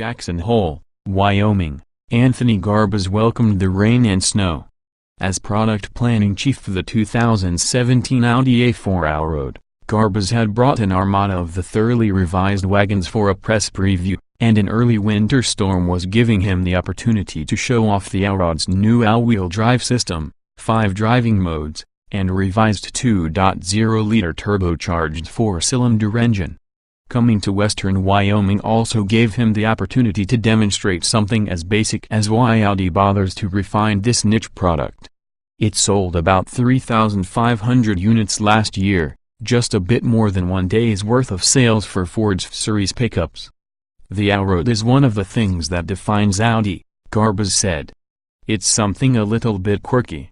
Jackson Hole, Wyoming, Anthony Garbus welcomed the rain and snow. As product planning chief for the 2017 Audi A4 Allroad, Garbus had brought an armada of the thoroughly revised wagons for a press preview, and an early winter storm was giving him the opportunity to show off the Allroad's new all-wheel drive system, 5 driving modes, and revised 2.0-liter turbocharged 4-cylinder engine. Coming to western Wyoming also gave him the opportunity to demonstrate something as basic as why Audi bothers to refine this niche product. It sold about 3,500 units last year, just a bit more than one day's worth of sales for Ford's F-Series pickups. The Allroad is one of the things that defines Audi, Garbus said. It's something a little bit quirky.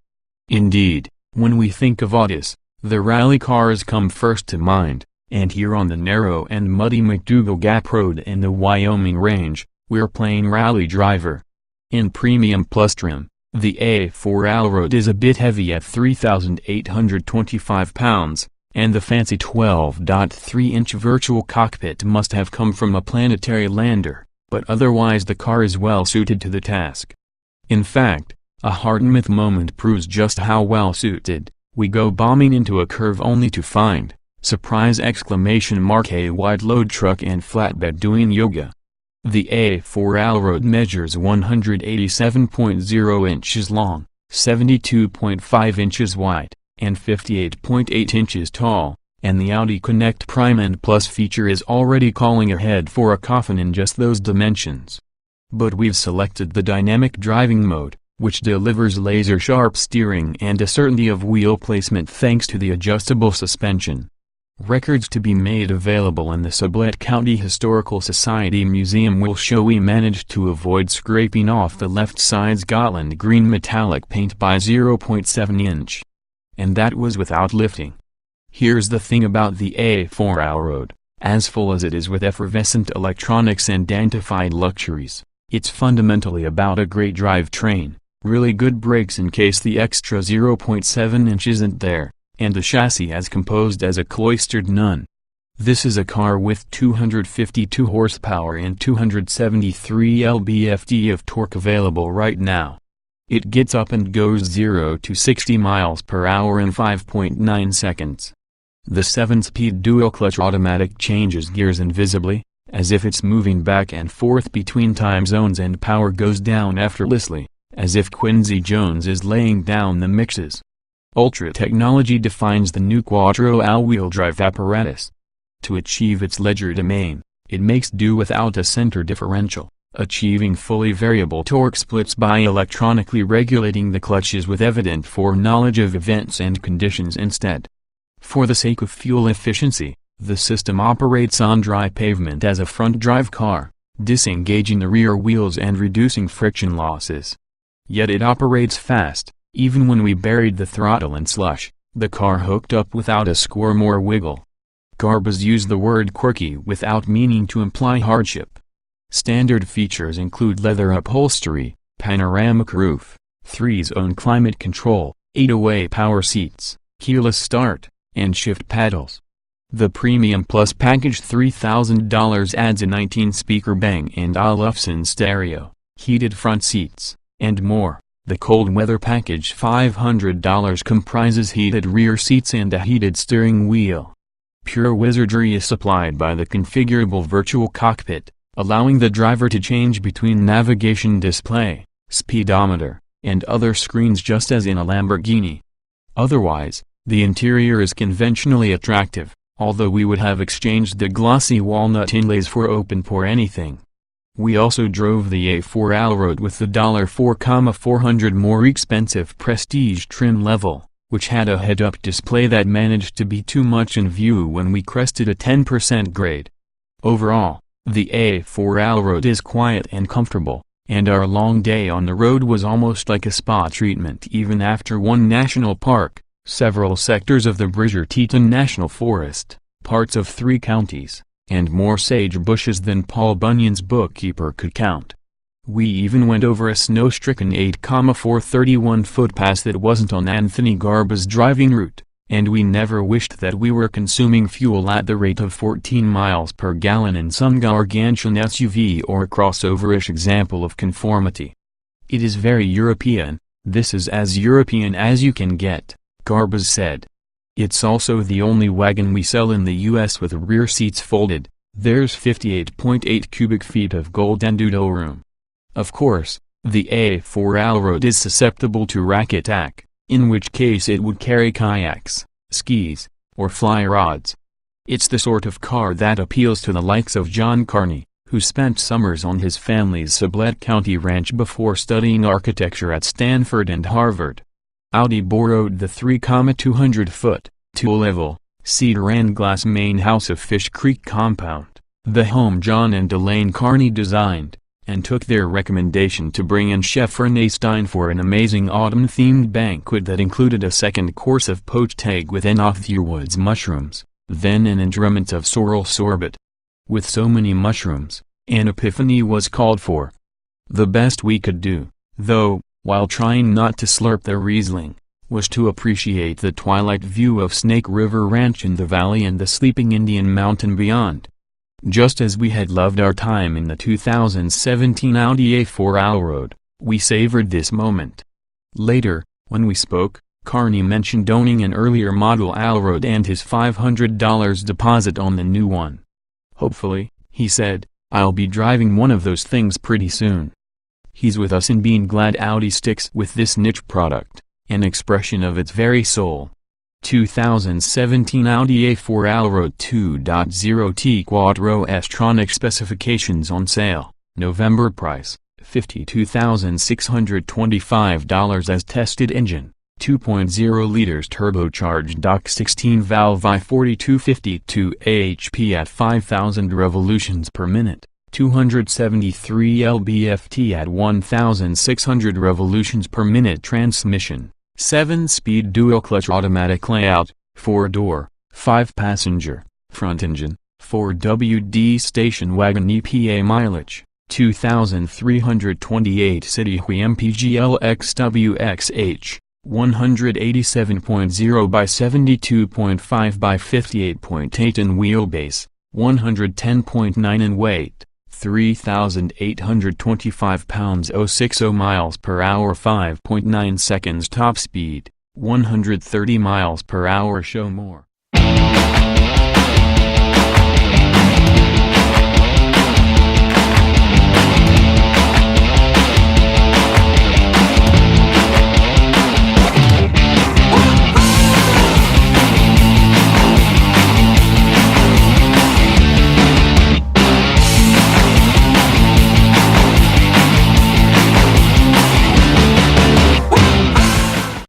Indeed, when we think of Audis, the rally cars come first to mind, and here on the narrow and muddy McDougal Gap Road in the Wyoming range, we're playing rally driver. In premium plus trim, the A4 Allroad is a bit heavy at 3,825 pounds, and the fancy 12.3-inch virtual cockpit must have come from a planetary lander, but otherwise the car is well suited to the task. In fact, a Hartmouth moment proves just how well suited. We go bombing into a curve only to find, surprise exclamation mark, a wide load truck and flatbed doing yoga. The A4 Allroad measures 187.0 inches long, 72.5 inches wide, and 58.8 inches tall, and the Audi Connect Prime and Plus feature is already calling ahead for a coffin in just those dimensions. But we've selected the dynamic driving mode, which delivers laser-sharp steering and a certainty of wheel placement thanks to the adjustable suspension. Records to be made available in the Sublette County Historical Society Museum will show we managed to avoid scraping off the left side's Gotland green metallic paint by 0.7 inch. And that was without lifting. Here's the thing about the A4 Allroad, as full as it is with effervescent electronics and dantified luxuries, it's fundamentally about a great drivetrain, really good brakes in case the extra 0.7 inch isn't there, and a chassis as composed as a cloistered nun. This is a car with 252 horsepower and 273 lb-ft of torque available right now. It gets up and goes 0 to 60 miles per hour in 5.9 seconds. The 7-speed dual-clutch automatic changes gears invisibly, as if it's moving back and forth between time zones, and power goes down effortlessly, as if Quincy Jones is laying down the mixes. Ultra technology defines the new Quattro all-wheel drive apparatus. To achieve its legerdemain, it makes do without a center differential, achieving fully variable torque splits by electronically regulating the clutches with evident foreknowledge of events and conditions instead. For the sake of fuel efficiency, the system operates on dry pavement as a front-drive car, disengaging the rear wheels and reducing friction losses. Yet it operates fast, even when we buried the throttle in slush, the car hooked up without a squirm or wiggle. Garbus used the word quirky without meaning to imply hardship. Standard features include leather upholstery, panoramic roof, 3-zone climate control, 8-way power seats, keyless start, and shift paddles. The Premium Plus package $3,000 adds a 19-speaker Bang & Olufsen stereo, heated front seats, and more. The Cold Weather package $500 comprises heated rear seats and a heated steering wheel. Pure wizardry is supplied by the configurable virtual cockpit, allowing the driver to change between navigation display, speedometer, and other screens just as in a Lamborghini. Otherwise, the interior is conventionally attractive, although we would have exchanged the glossy walnut inlays for open-pore anything. We also drove the A4 Allroad with the $4,400 more expensive Prestige trim level, which had a head-up display that managed to be too much in view when we crested a 10% grade. Overall, the A4 Allroad is quiet and comfortable, and our long day on the road was almost like a spa treatment even after one national park, several sectors of the Bridger-Teton National Forest, parts of 3 counties, and more sage bushes than Paul Bunyan's bookkeeper could count. We even went over a snow-stricken 8,431 footpath that wasn't on Anthony Garbus' driving route, and we never wished that we were consuming fuel at the rate of 14 miles per gallon in some gargantuan SUV or crossover-ish example of conformity. It is very European, this is as European as you can get, Garbaz said. It's also the only wagon we sell in the US with rear seats folded. There's 58.8 cubic feet of gold endudo room. Of course, the A4 Allroad is susceptible to rack attack, in which case it would carry kayaks, skis, or fly rods. It's the sort of car that appeals to the likes of John Carney, who spent summers on his family's Sublette County ranch before studying architecture at Stanford and Harvard. Audi borrowed the 3,200-foot, two-level, cedar and glass main house of Fish Creek compound, the home John and Elaine Carney designed, and took their recommendation to bring in Chef Renee Stein for an amazing autumn-themed banquet that included a second course of poached egg with Enoch-Thurwood's mushrooms, then an enjambment of sorrel sorbet. With so many mushrooms, an epiphany was called for. The best we could do, though, while trying not to slurp the Riesling, was to appreciate the twilight view of Snake River Ranch in the valley and the sleeping Indian Mountain beyond. Just as we had loved our time in the 2017 Audi A4 Allroad, we savored this moment. Later, when we spoke, Carney mentioned owning an earlier model Allroad and his $500 deposit on the new one. Hopefully, he said, I'll be driving one of those things pretty soon. He's with us in being glad Audi sticks with this niche product, an expression of its very soul. 2017 Audi A4 Allroad 2.0T Quattro S-tronic specifications on sale, November price, $52,625 as tested engine, 2.0 liters turbocharged DOC 16 valve I-4252 HP at 5,000 revolutions per minute, 273 lb-ft at 1,600 revolutions per minute transmission. 7-speed dual-clutch automatic layout, 4-door, 5-passenger, front engine, 4WD station wagon EPA mileage, 2,328 city mpg LXWXH, 187.0 by 72.5 by 58.8 in wheelbase, 110.9 in weight. 3,825 pounds 060 miles per hour 5.9 seconds top speed, 130 miles per hour show more.